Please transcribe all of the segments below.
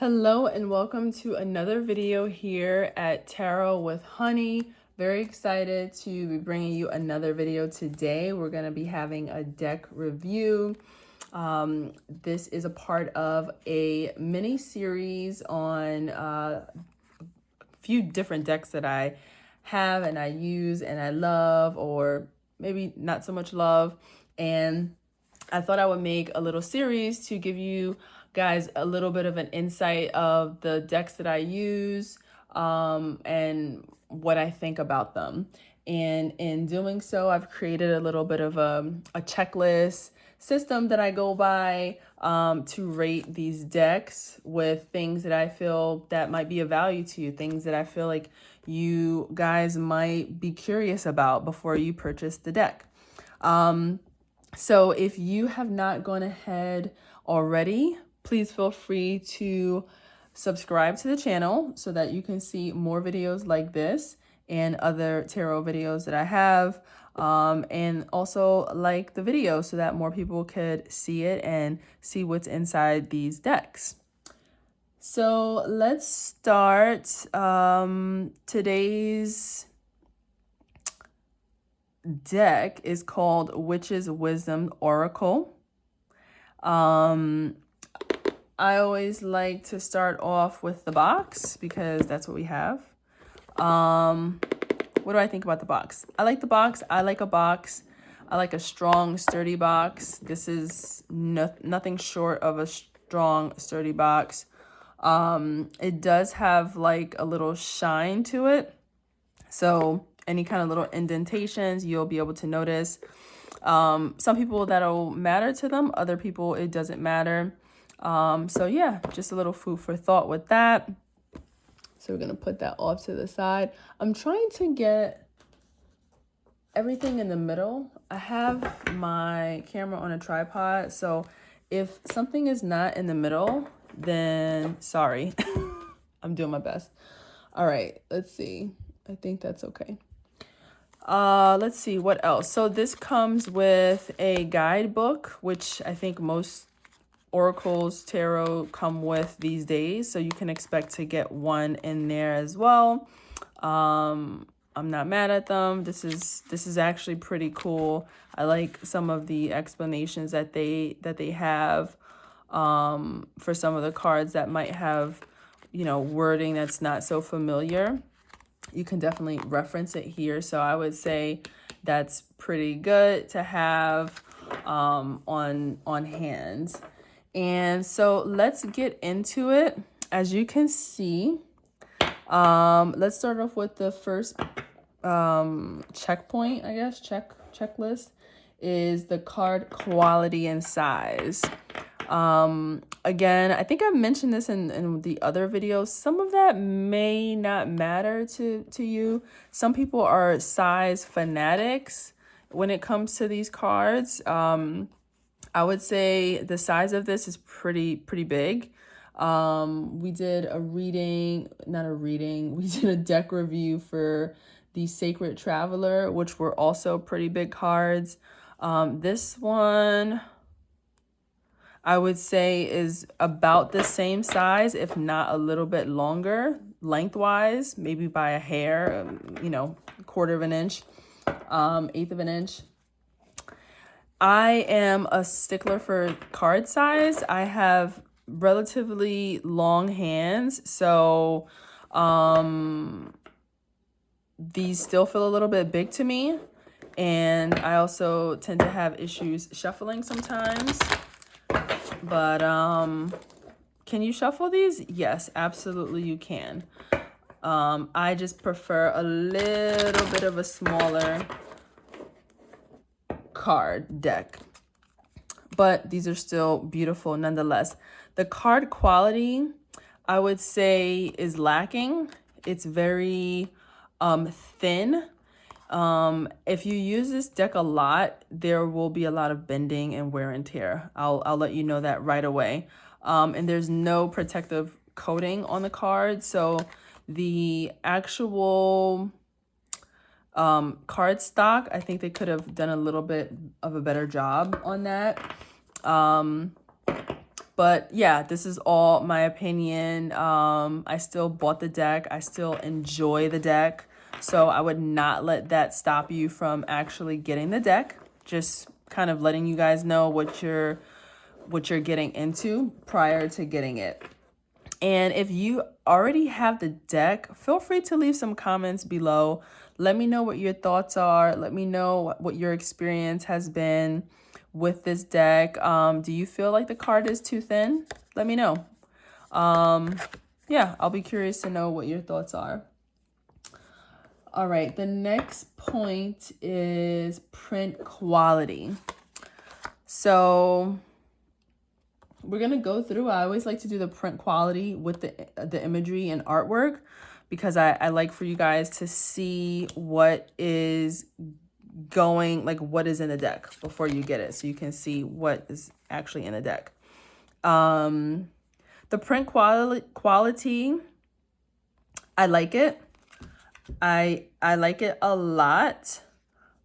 Hello and welcome to another video here at Tarot with Honey. Very excited to be bringing you another video today. We're going to be having a deck review. This is a part of a mini series on a few different decks that I have and I use and I love, or maybe not so much love. And I thought I would make a little series to give you guys a little bit of an insight of the decks that I use and what I think about them. And in doing so, I've created a little bit of a checklist system that I go by to rate these decks with things that I feel that might be of value to you, things that I feel like you guys might be curious about before you purchase the deck. So if you have not gone ahead already, please feel free to subscribe to the channel so that you can see more videos like this and other tarot videos that I have. And also like the video so that more people could see it and see what's inside these decks. So let's start. Today's deck is called Witch's Wisdom Oracle. I always like to start off with the box because that's what we have. What do I think about the box? I like the box. I like a box. I like a strong, sturdy box. This is nothing short of a strong, sturdy box. It does have like a little shine to it. So any kind of little indentations, you'll be able to notice. Some people that'll matter to them, other people it doesn't matter. So yeah, just a little food for thought with that. So we're gonna put that off to the side. I'm trying to get everything in the middle. I have my camera on a tripod, so if something is not in the middle, then sorry. I'm doing my best. All right, let's see. I think that's okay. Let's see what else. So this comes with a guidebook, which I think most oracles tarot come with these days. So you can expect to get one in there as well. I'm not mad at them. This is actually pretty cool. I like some of the explanations that they have for some of the cards that might have, wording that's not so familiar. You can definitely reference it here. So I would say that's pretty good to have on hand. And so let's get into it. As you can see, let's start off with the first checkpoint, I guess, checklist is the card quality and size. Again, I think I've mentioned this in the other videos. Some of that may not matter to you. Some people are size fanatics when it comes to these cards. I would say the size of this is pretty big. We did we did a deck review for the Sacred Traveler, which were also pretty big cards. This one, I would say, is about the same size, if not a little bit longer lengthwise, maybe by a hair, quarter of an inch, eighth of an inch. I am a stickler for card size. I have relatively long hands, so these still feel a little bit big to me. And I also tend to have issues shuffling sometimes. But can you shuffle these? Yes, absolutely you can. I just prefer a little bit of a smaller card deck, but these are still beautiful nonetheless. The card quality, I would say, is lacking. It's very thin. If you use this deck a lot, there will be a lot of bending and wear and tear. I'll let you know that right away. And there's no protective coating on the card, so the actual card stock, I think they could have done a little bit of a better job on that. But yeah, this is all my opinion. I still bought the deck. I still enjoy the deck. So I would not let that stop you from actually getting the deck. Just kind of letting you guys know what you're getting into prior to getting it. And if you already have the deck, feel free to leave some comments below. Let me know what your thoughts are. Let me know what your experience has been with this deck. Do you feel like the card is too thin? Let me know. Yeah, I'll be curious to know what your thoughts are. All right, the next point is print quality. So we're going to go through. I always like to do the print quality with the imagery and artwork, because I like for you guys to see what is going, like what is in the deck before you get it, so you can see what is actually in the deck. The print quality, I like it. I like it a lot.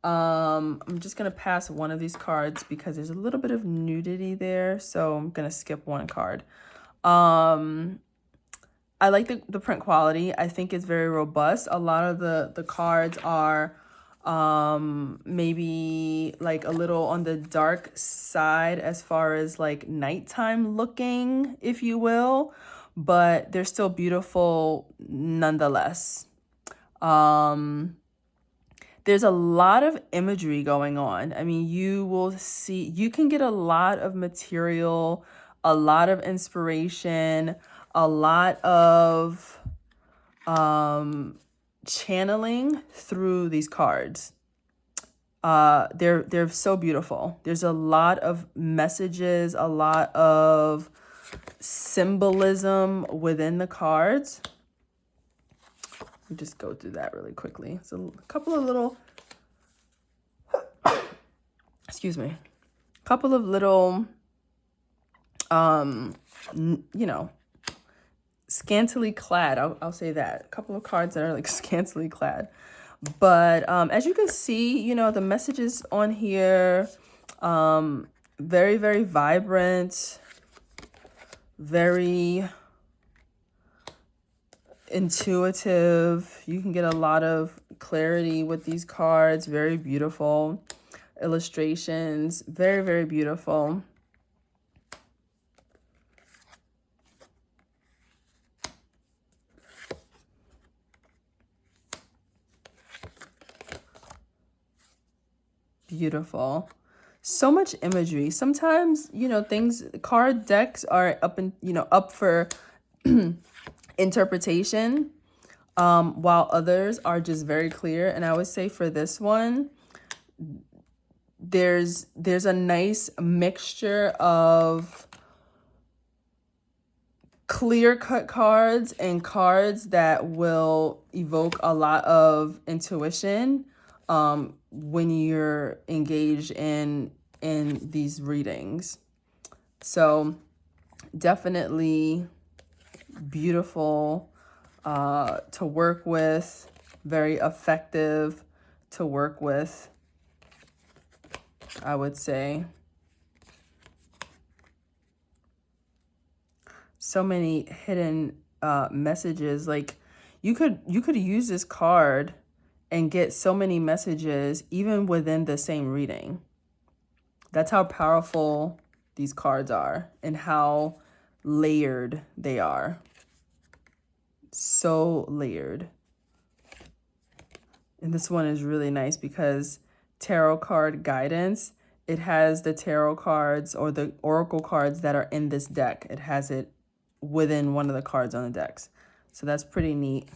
I'm just gonna pass one of these cards because there's a little bit of nudity there, so I'm gonna skip one card. I like the print quality. I think it's very robust. A lot of the cards are maybe like a little on the dark side as far as like nighttime looking, if you will, but they're still beautiful nonetheless. There's a lot of imagery going on. I mean, you can get a lot of material, a lot of inspiration, a lot of channeling through these cards. They're so beautiful. There's a lot of messages, a lot of symbolism within the cards. Let me just go through that really quickly. So a couple of little, excuse me, a couple of little, you know, scantily clad. I'll say that. A couple of cards that are like scantily clad. But as you can see, you know, the messages on here, very, very vibrant, very intuitive. You can get a lot of clarity with these cards. Very beautiful illustrations. Very, very beautiful. Beautiful. So much imagery. Sometimes, you know, card decks are up for interpretation, while others are just very clear. And I would say for this one, there's a nice mixture of clear-cut cards and cards that will evoke a lot of intuition when you're engaged in these readings. So definitely beautiful to work with, very effective to work with, I would say. So many hidden messages. Like you could use this card and get so many messages even within the same reading. That's how powerful these cards are and how layered they are. So layered. And this one is really nice because tarot card guidance, it has the tarot cards or the oracle cards that are in this deck. It has it within one of the cards on the decks. So that's pretty neat.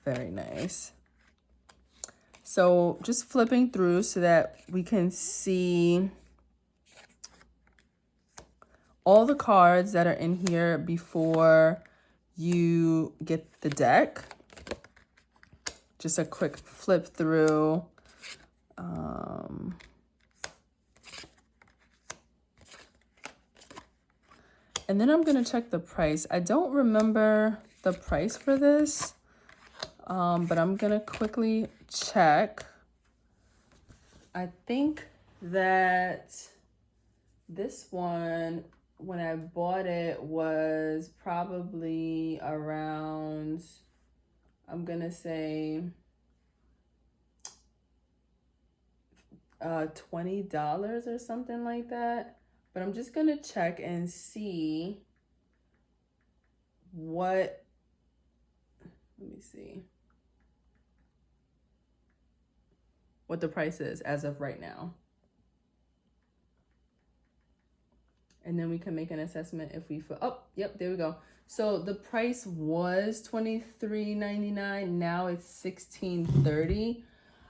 Very nice. So just flipping through so that we can see all the cards that are in here before you get the deck. Just a quick flip through. And then I'm going to check the price. I don't remember the price for this, but I'm going to quickly check. I think that this one, when I bought it, was probably around, I'm gonna say, $20 or something like that. But I'm just gonna check and see what, let me see what the price is as of right now. And then we can make an assessment if we feel, oh, yep, there we go. So the price was $23.99. Now it's $16.30.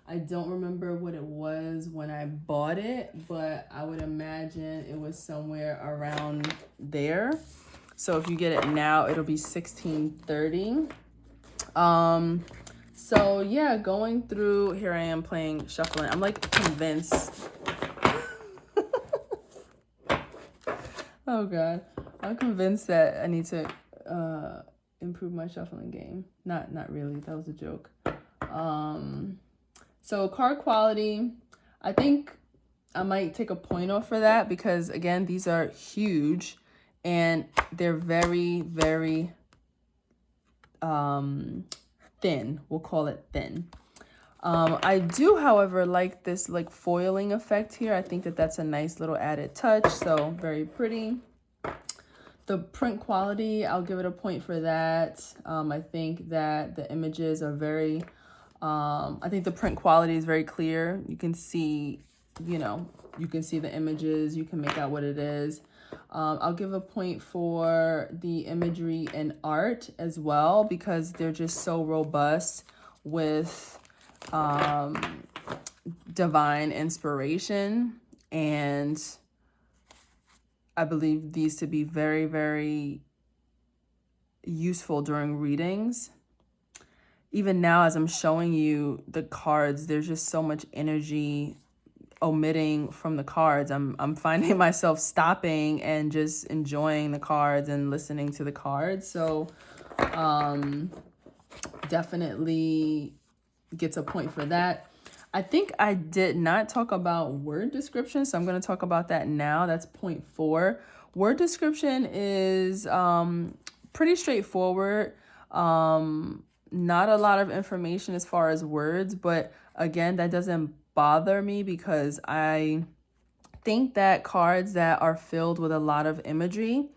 I don't remember what it was when I bought it, but I would imagine it was somewhere around there. So if you get it now, it'll be $16.30. So yeah, going through, here I am playing shuffling. I'm like convinced. Oh God, I'm convinced that I need to improve my shuffling game. Not really. That was a joke. So card quality, I think I might take a point off for that because again, these are huge and they're very, very thin. We'll call it thin. I do, however, like this like foiling effect here. I think that that's a nice little added touch. So very pretty. The print quality, I'll give it a point for that. I think that the images are very, I think the print quality is very clear. You can see, you can see the images. You can make out what it is. I'll give a point for the imagery and art as well because they're just so robust with divine inspiration, and I believe these to be very, very useful during readings. Even now, as I'm showing you the cards, there's just so much energy omitting from the cards. I'm finding myself stopping and just enjoying the cards and listening to the cards. So definitely gets a point for that. I think I did not talk about word description, so I'm going to talk about that now. That's 0.4. Word description is pretty straightforward. Not a lot of information as far as words, but again, that doesn't bother me because I think that cards that are filled with a lot of imagery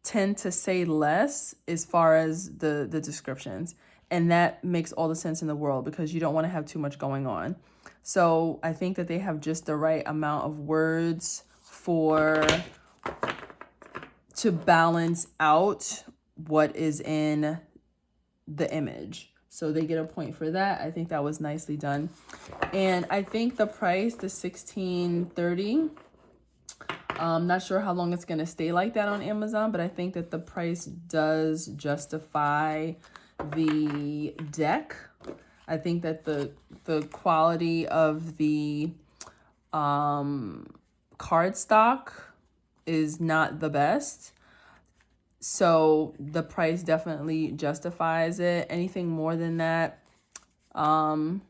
tend to say less as far as the descriptions. And that makes all the sense in the world because you don't want to have too much going on. So I think that they have just the right amount of words to balance out what is in the image. So they get a point for that. I think that was nicely done. And I think the price, the $16.30, I'm not sure how long it's going to stay like that on Amazon, but I think that the price does justify the deck. I think that the quality of the card stock is not the best. So the price definitely justifies it. Anything more than that, who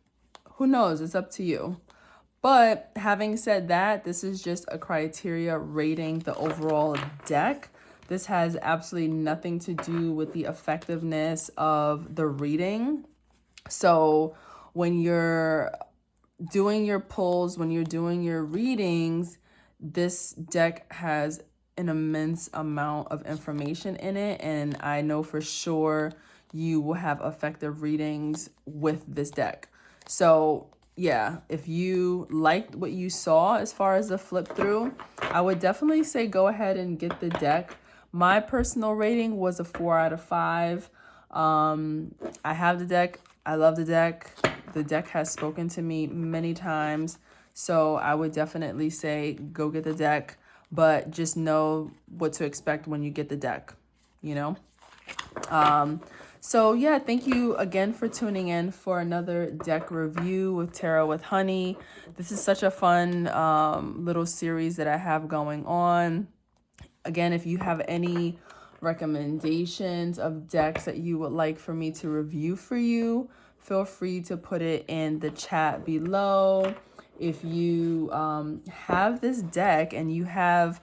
knows? It's up to you. But having said that, this is just a criteria rating the overall deck. This has absolutely nothing to do with the effectiveness of the reading. So when you're doing your pulls, when you're doing your readings, this deck has an immense amount of information in it. And I know for sure you will have effective readings with this deck. So yeah, if you liked what you saw as far as the flip through, I would definitely say go ahead and get the deck. My personal rating was a 4 out of 5. I have the deck. I love the deck. The deck has spoken to me many times. So I would definitely say go get the deck, but just know what to expect when you get the deck, So yeah, thank you again for tuning in for another deck review with Tarot with Honey. This is such a fun little series that I have going on. Again, if you have any recommendations of decks that you would like for me to review for you, feel free to put it in the chat below. If you have this deck and you have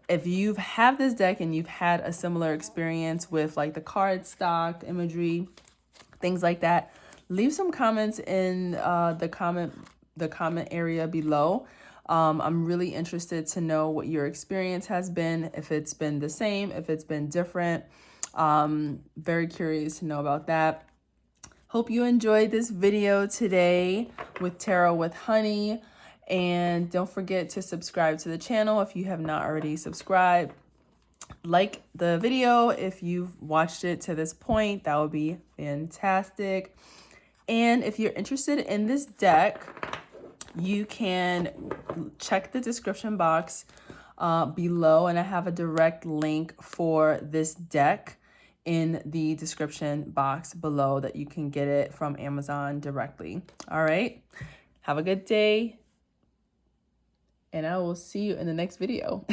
if you've had this deck and you've had a similar experience with like the card stock imagery, things like that, leave some comments in the comment area below. I'm really interested to know what your experience has been, if it's been the same, if it's been different. Very curious to know about that. Hope you enjoyed this video today with Tarot with Honey. And don't forget to subscribe to the channel if you have not already subscribed. Like the video if you've watched it to this point. That would be fantastic. And if you're interested in this deck, you can check the description box below, and I have a direct link for this deck in the description box below that you can get it from Amazon directly. All right, have a good day, and I will see you in the next video.